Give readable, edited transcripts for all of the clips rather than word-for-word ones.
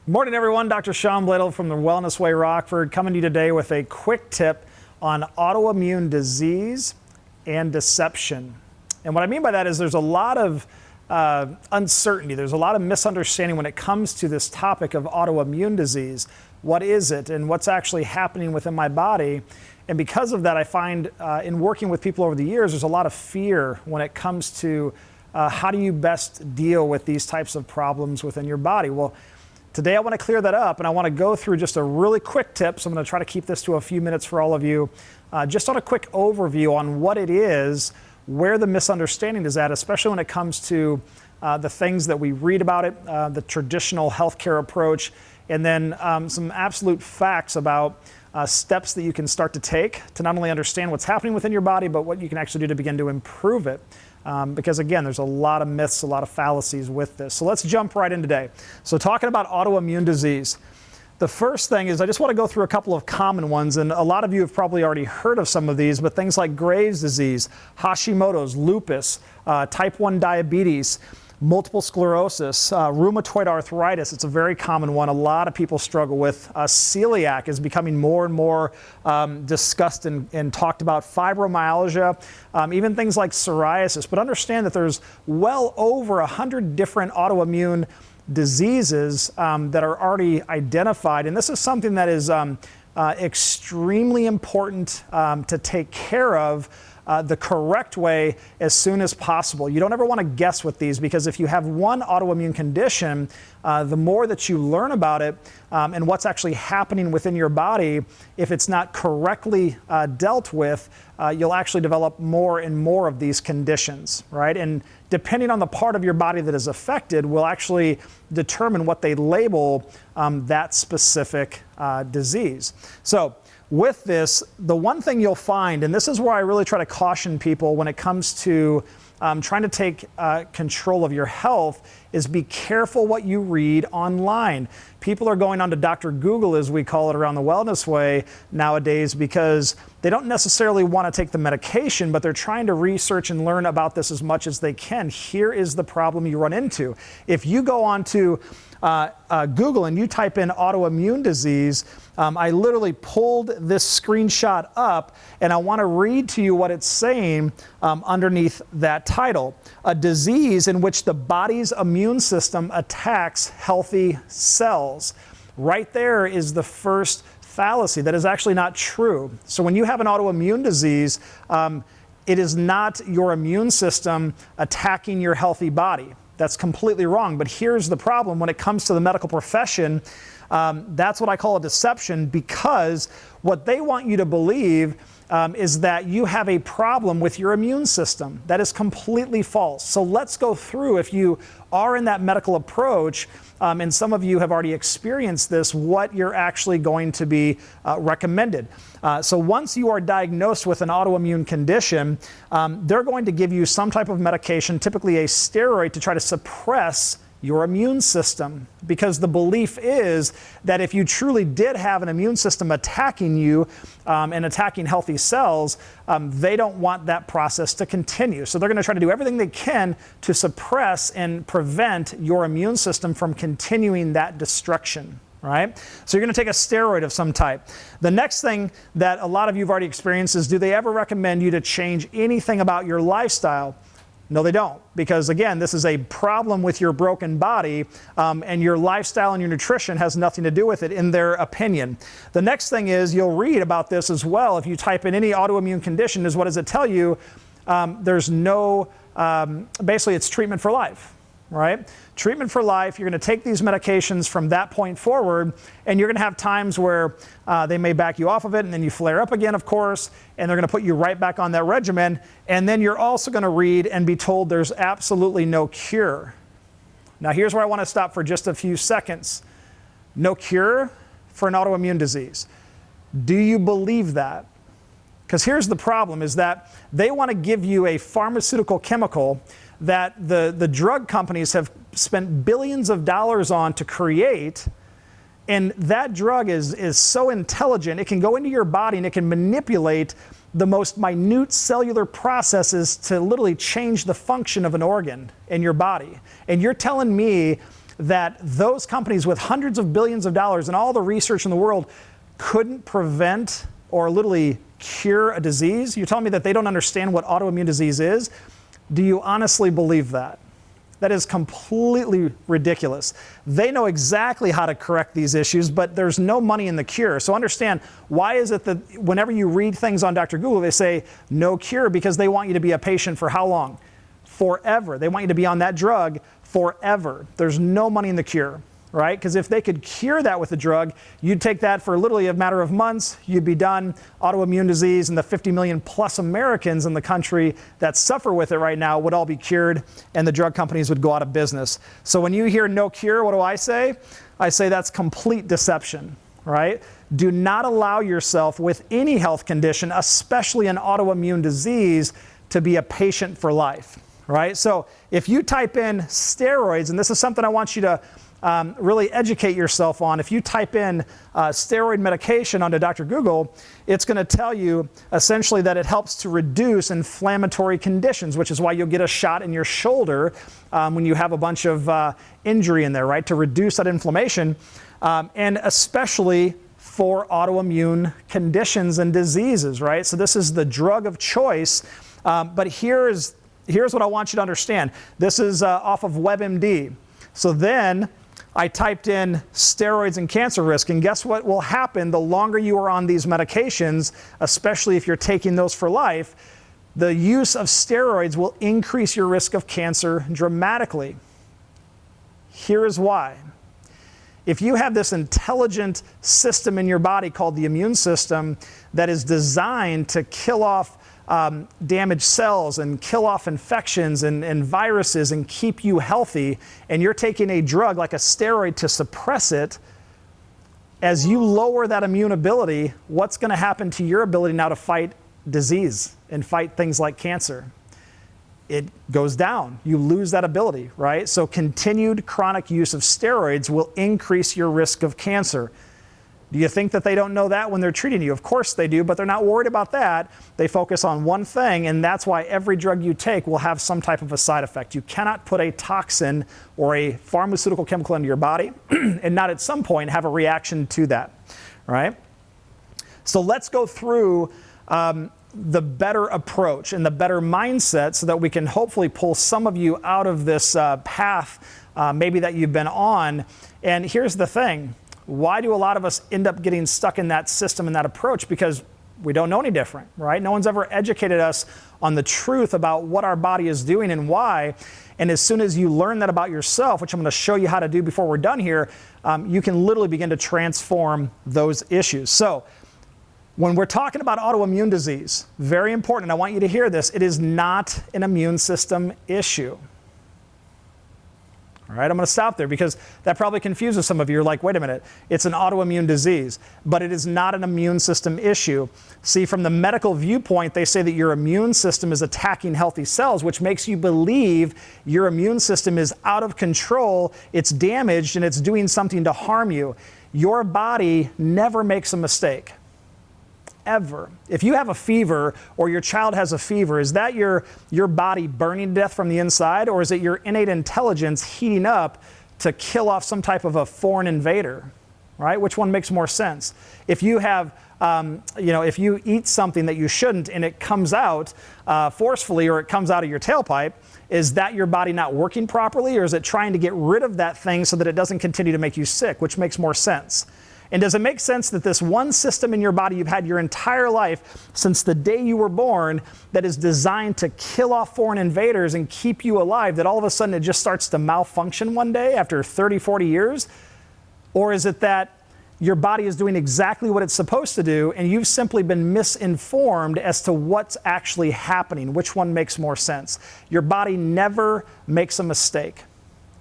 Morning, everyone. Dr. Sean Bladel from the Wellness Way Rockford coming to you today with a quick tip on autoimmune disease and deception. And what I mean by that is there's a lot of uncertainty. There's a lot of misunderstanding when it comes to this topic of autoimmune disease. What is it and what's actually happening within my body? And because of that, I find in working with people over the years, there's a lot of fear when it comes to how do you best deal with these types of problems within your body? Well, today I want to clear that up, and I want to go through just a really quick tip. So I'm going to try to keep this to a few minutes for all of you, just on a quick overview on what it is, where the misunderstanding is at, especially when it comes to the things that we read about it, the traditional healthcare approach, and then some absolute facts about steps that you can start to take to not only understand what's happening within your body, but what you can actually do to begin to improve it. Because again, there's a lot of myths, a lot of fallacies with this. So let's jump right in today. So talking about autoimmune disease, the first thing is I just want to go through a couple of common ones, and a lot of you have probably already heard of some of these, but things like Graves' disease, Hashimoto's, lupus, type 1 diabetes, multiple sclerosis, rheumatoid arthritis. It's a very common one. A lot of people struggle with. Celiac is becoming more and more discussed and talked about. Fibromyalgia, even things like psoriasis. But understand that there's well over 100 different autoimmune diseases that are already identified. And this is something that is extremely important to take care of the correct way as soon as possible. You don't ever want to guess with these, because if you have one autoimmune condition, the more that you learn about it and what's actually happening within your body, if it's not correctly dealt with, you'll actually develop more and more of these conditions, right? And depending on the part of your body that is affected will actually determine what they label that specific disease. So with this, the one thing you'll find, and this is where I really try to caution people when it comes to trying to take control of your health, is be careful what you read online. People are going on to Dr. Google, as we call it around the Wellness Way nowadays, because they don't necessarily want to take the medication, but they're trying to research and learn about this as much as they can. Here is the problem you run into. If you go on to Google and you type in autoimmune disease, I literally pulled this screenshot up, and I want to read to you what it's saying underneath that title. A disease in which the body's immune system attacks healthy cells. Right there is the first fallacy. That is actually not true. So when you have an autoimmune disease, it is not your immune system attacking your healthy body. That's completely wrong. But here's the problem when it comes to the medical profession. That's what I call a deception, because what they want you to believe is that you have a problem with your immune system. That is completely false. So let's go through, if you are in that medical approach, and some of you have already experienced this, what you're actually going to be recommended. So once you are diagnosed with an autoimmune condition, they're going to give you some type of medication, typically a steroid, to try to suppress your immune system, because the belief is that if you truly did have an immune system attacking you and attacking healthy cells, they don't want that process to continue. So they're going to try to do everything they can to suppress and prevent your immune system from continuing that destruction. Right? So you're going to take a steroid of some type. The next thing that a lot of you have already experienced is, do they ever recommend you to change anything about your lifestyle? No, they don't, because again, this is a problem with your broken body, and your lifestyle and your nutrition has nothing to do with it, in their opinion. The next thing is, you'll read about this as well. If you type in any autoimmune condition, is what does it tell you? There's no, basically it's treatment for life. Right? Treatment for life. You're going to take these medications from that point forward, and you're going to have times where they may back you off of it, and then you flare up again, of course, and they're going to put you right back on that regimen. And then you're also going to read and be told there's absolutely no cure. Now, here's where I want to stop for just a few seconds. No cure for an autoimmune disease. Do you believe that? Because here's the problem, is that they want to give you a pharmaceutical chemical that the drug companies have spent billions of dollars on to create, and that drug is so intelligent, it can go into your body and it can manipulate the most minute cellular processes to literally change the function of an organ in your body. And you're telling me that those companies with hundreds of billions of dollars and all the research in the world couldn't prevent or literally cure a disease? You're telling me that they don't understand what autoimmune disease is? Do you honestly believe that? That is completely ridiculous. They know exactly how to correct these issues, but there's no money in the cure. So understand, why is it that whenever you read things on Dr. Google, they say no cure? Because they want you to be a patient for how long? Forever. They want you to be on that drug forever. There's no money in the cure, right? Because if they could cure that with a drug, you'd take that for literally a matter of months, you'd be done. Autoimmune disease and the 50 million plus Americans in the country that suffer with it right now would all be cured, and the drug companies would go out of business. So when you hear no cure, what do I say? I say that's complete deception, right? Do not allow yourself with any health condition, especially an autoimmune disease, to be a patient for life, right? So if you type in steroids, and this is something I want you to really educate yourself on. If you type in steroid medication onto Dr. Google, it's going to tell you essentially that it helps to reduce inflammatory conditions, which is why you'll get a shot in your shoulder when you have a bunch of injury in there, right? To reduce that inflammation, and especially for autoimmune conditions and diseases, right? So this is the drug of choice. But here's what I want you to understand. This is off of WebMD. So then I typed in steroids and cancer risk, and guess what will happen the longer you are on these medications, especially if you're taking those for life? The use of steroids will increase your risk of cancer dramatically. Here is why. If you have this intelligent system in your body called the immune system that is designed to kill off damaged cells and kill off infections and viruses and keep you healthy, and you're taking a drug like a steroid to suppress it, as you lower that immune ability, what's going to happen to your ability now to fight disease and fight things like cancer? It goes down. You lose that ability, right? So continued chronic use of steroids will increase your risk of cancer. Do you think that they don't know that when they're treating you? Of course they do, but they're not worried about that. They focus on one thing, and that's why every drug you take will have some type of a side effect. You cannot put a toxin or a pharmaceutical chemical into your body and not at some point have a reaction to that, right? So let's go through the better approach and the better mindset so that we can hopefully pull some of you out of this path maybe that you've been on. And here's the thing. Why do a lot of us end up getting stuck in that system and that approach? Because we don't know any different, right? No one's ever educated us on the truth about what our body is doing and why. And as soon as you learn that about yourself, which I'm going to show you how to do before we're done here, you can literally begin to transform those issues. So when we're talking about autoimmune disease, very important, I want you to hear this, it is not an immune system issue. All right, I'm going to stop there because that probably confuses some of you. You're like, wait a minute, it's an autoimmune disease, but it is not an immune system issue. See, from the medical viewpoint, they say that your immune system is attacking healthy cells, which makes you believe your immune system is out of control, it's damaged, and it's doing something to harm you. Your body never makes a mistake. Ever. If you have a fever or your child has a fever, is that your body burning to death from the inside, or is it your innate intelligence heating up to kill off some type of a foreign invader, right? Which one makes more sense? If you have, if you eat something that you shouldn't and it comes out forcefully, or it comes out of your tailpipe, is that your body not working properly, or is it trying to get rid of that thing so that it doesn't continue to make you sick? Which makes more sense? And does it make sense that this one system in your body you've had your entire life, since the day you were born, that is designed to kill off foreign invaders and keep you alive, that all of a sudden it just starts to malfunction one day after 30, 40 years? Or is it that your body is doing exactly what it's supposed to do and you've simply been misinformed as to what's actually happening? Which one makes more sense? Your body never makes a mistake.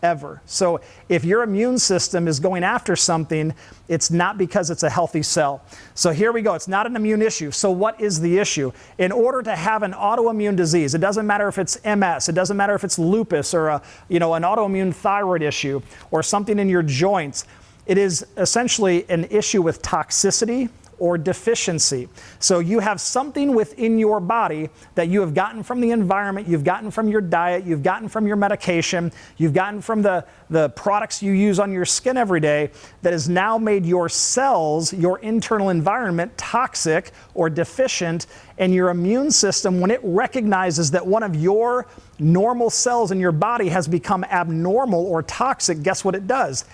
Ever. So if your immune system is going after something, it's not because it's a healthy cell. So here we go. It's not an immune issue. So what is the issue? In order to have an autoimmune disease, it doesn't matter if it's MS, it doesn't matter if it's lupus or an autoimmune thyroid issue or something in your joints. It is essentially an issue with toxicity or deficiency. So you have something within your body that you have gotten from the environment, you've gotten from your diet, you've gotten from your medication, you've gotten from the products you use on your skin every day, that has now made your cells, your internal environment, toxic or deficient. And your immune system, when it recognizes that one of your normal cells in your body has become abnormal or toxic, guess what it does?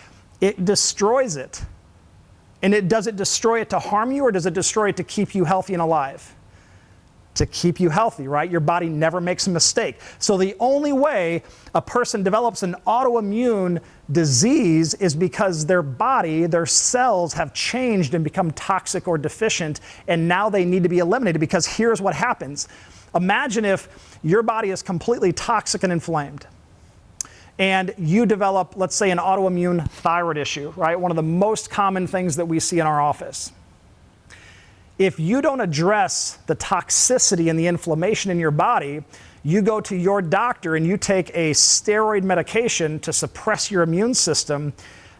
It destroys it. And does it destroy it to harm you, or does it destroy it to keep you healthy and alive? To keep you healthy, right? Your body never makes a mistake. So the only way a person develops an autoimmune disease is because their body, their cells have changed and become toxic or deficient, and now they need to be eliminated. Because here's what happens. Imagine if your body is completely toxic and inflamed, and you develop, let's say, an autoimmune thyroid issue, right? One of the most common things that we see in our office. If you don't address the toxicity and the inflammation in your body, you go to your doctor and you take a steroid medication to suppress your immune system.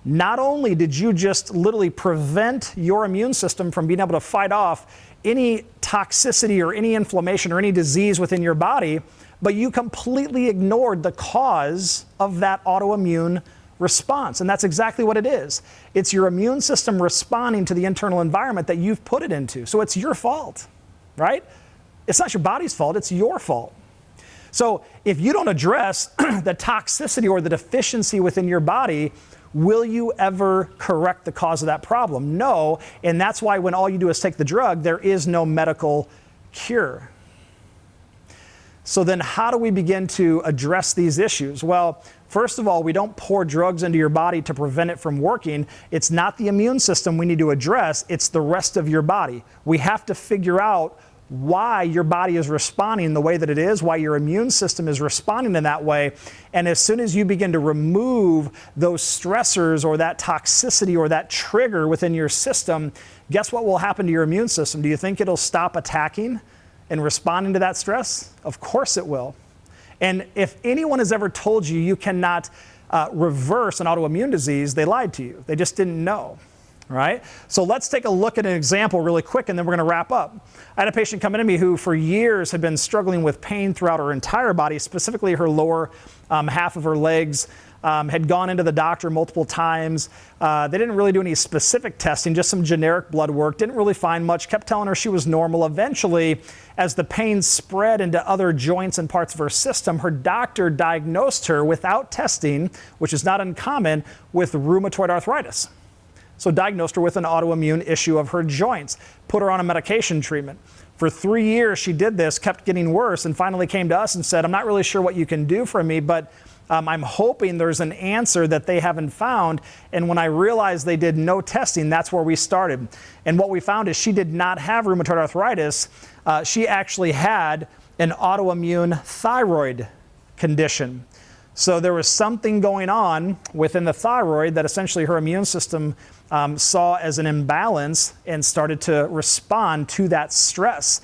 Not only did you just literally prevent your immune system from being able to fight off any toxicity or any inflammation or any disease within your body, but you completely ignored the cause of that autoimmune response. And that's exactly what it is. It's your immune system responding to the internal environment that you've put it into. So it's your fault, right? It's not your body's fault, it's your fault. So if you don't address the toxicity or the deficiency within your body, will you ever correct the cause of that problem? No. And that's why when all you do is take the drug, there is no medical cure. So then how do we begin to address these issues? Well, first of all, we don't pour drugs into your body to prevent it from working. It's not the immune system we need to address, it's the rest of your body. We have to figure out why your body is responding the way that it is, why your immune system is responding in that way. And as soon as you begin to remove those stressors or that toxicity or that trigger within your system, guess what will happen to your immune system? Do you think it'll stop attacking and responding to that stress? Of course it will. And if anyone has ever told you you cannot reverse an autoimmune disease, they lied to you. They just didn't know, right? So let's take a look at an example really quick, and then we're going to wrap up. I had a patient come in to me who for years had been struggling with pain throughout her entire body, specifically her lower half of her legs. Had gone into the doctor multiple times. They didn't really do any specific testing, just some generic blood work. Didn't really find much. Kept telling her she was normal. Eventually, as the pain spread into other joints and parts of her system, her doctor diagnosed her without testing, which is not uncommon, with rheumatoid arthritis. So diagnosed her with an autoimmune issue of her joints. Put her on a medication treatment. For 3 years, she did this, kept getting worse, and finally came to us and said, I'm not really sure what you can do for me, but I'm hoping there's an answer that they haven't found. And when I realized they did no testing, that's where we started. And what we found is she did not have rheumatoid arthritis. She actually had an autoimmune thyroid condition. So there was something going on within the thyroid that essentially her immune system saw as an imbalance and started to respond to that stress.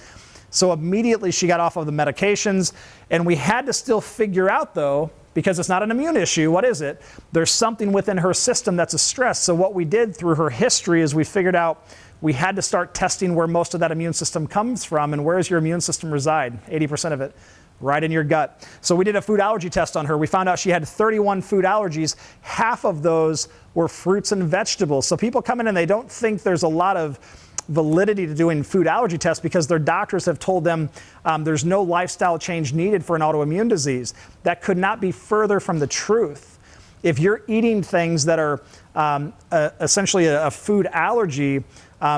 So immediately she got off of the medications, and we had to still figure out, though, because it's not an immune issue, what is it? There's something within her system that's a stress. So what we did through her history is we figured out we had to start testing where most of that immune system comes from. And where does your immune system reside? 80% of it, right in your gut. So we did a food allergy test on her. We found out she had 31 food allergies. Half of those were fruits and vegetables. So people come in and they don't think there's a lot of validity to doing food allergy tests because their doctors have told them there's no lifestyle change needed for an autoimmune disease. That could not be further from the truth. If you're eating things that are essentially a food allergy,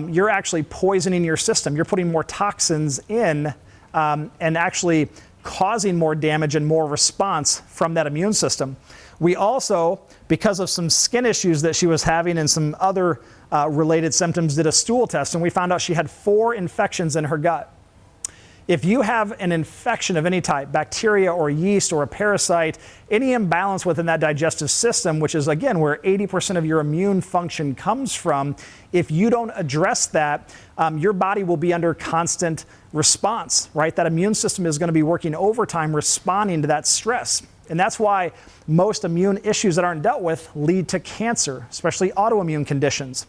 you're actually poisoning your system. You're putting more toxins in and actually causing more damage and more response from that immune system. We also, because of some skin issues that she was having and some other related symptoms, did a stool test, and we found out she had 4 infections in her gut. If you have an infection of any type, bacteria or yeast or a parasite, any imbalance within that digestive system, which is again where 80% of your immune function comes from, if you don't address that, your body will be under constant response, right? That immune system is going to be working overtime responding to that stress. And that's why most immune issues that aren't dealt with lead to cancer, especially autoimmune conditions.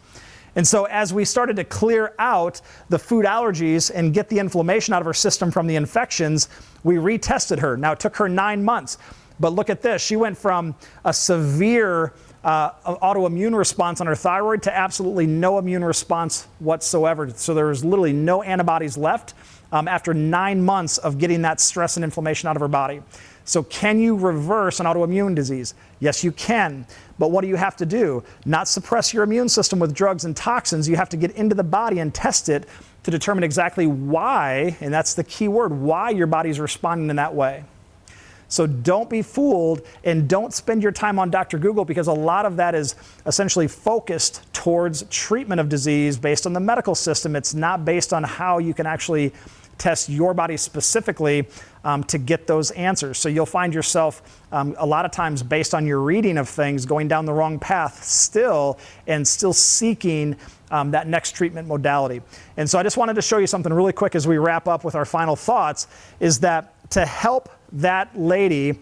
And so as we started to clear out the food allergies and get the inflammation out of her system from the infections, we retested her. Now, it took her 9 months, but look at this. She went from a severe autoimmune response on her thyroid to absolutely no immune response whatsoever. So there was literally no antibodies left after 9 months of getting that stress and inflammation out of her body. So can you reverse an autoimmune disease? Yes, you can. But what do you have to do? Not suppress your immune system with drugs and toxins. You have to get into the body and test it to determine exactly why, and that's the key word, why your body's responding in that way. So don't be fooled, and don't spend your time on Dr. Google, because a lot of that is essentially focused towards treatment of disease based on the medical system. It's not based on how you can actually test your body specifically to get those answers. So you'll find yourself a lot of times, based on your reading of things, going down the wrong path still seeking that next treatment modality. And so I just wanted to show you something really quick as we wrap up with our final thoughts, is that to help that lady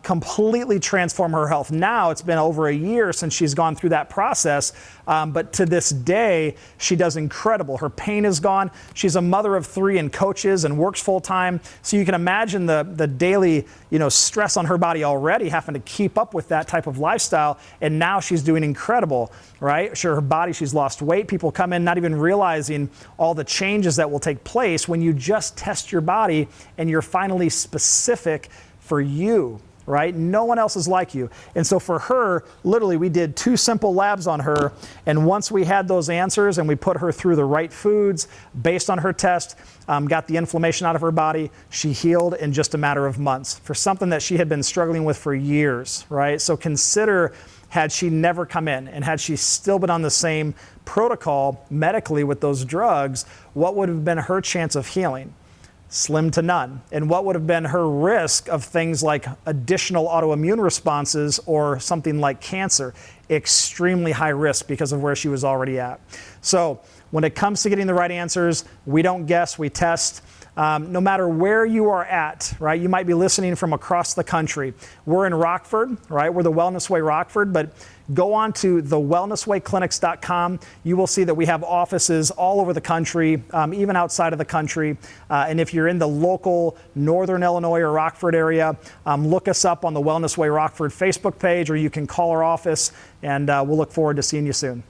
completely transform her health. Now it's been over a year since she's gone through that process, but to this day, she does incredible. Her pain is gone. She's a mother of 3 and coaches and works full time. So you can imagine the daily stress on her body already, having to keep up with that type of lifestyle. And now she's doing incredible, right? Sure, her body, she's lost weight. People come in not even realizing all the changes that will take place when you just test your body and you're finally specific for you, right? No one else is like you. And so for her, literally, we did 2 simple labs on her. And once we had those answers and we put her through the right foods based on her test, got the inflammation out of her body, she healed in just a matter of months for something that she had been struggling with for years, right? So consider, had she never come in and had she still been on the same protocol medically with those drugs, what would have been her chance of healing? Slim to none. And what would have been her risk of things like additional autoimmune responses or something like cancer? Extremely high risk because of where she was already at. So when it comes to getting the right answers, we don't guess, we test. No matter where you are at, right? You might be listening from across the country. We're in Rockford, right? We're the Wellness Way Rockford, but go on to thewellnesswayclinics.com. You will see that we have offices all over the country, even outside of the country. And if you're in the local Northern Illinois or Rockford area, look us up on the Wellness Way Rockford Facebook page, or you can call our office, and we'll look forward to seeing you soon.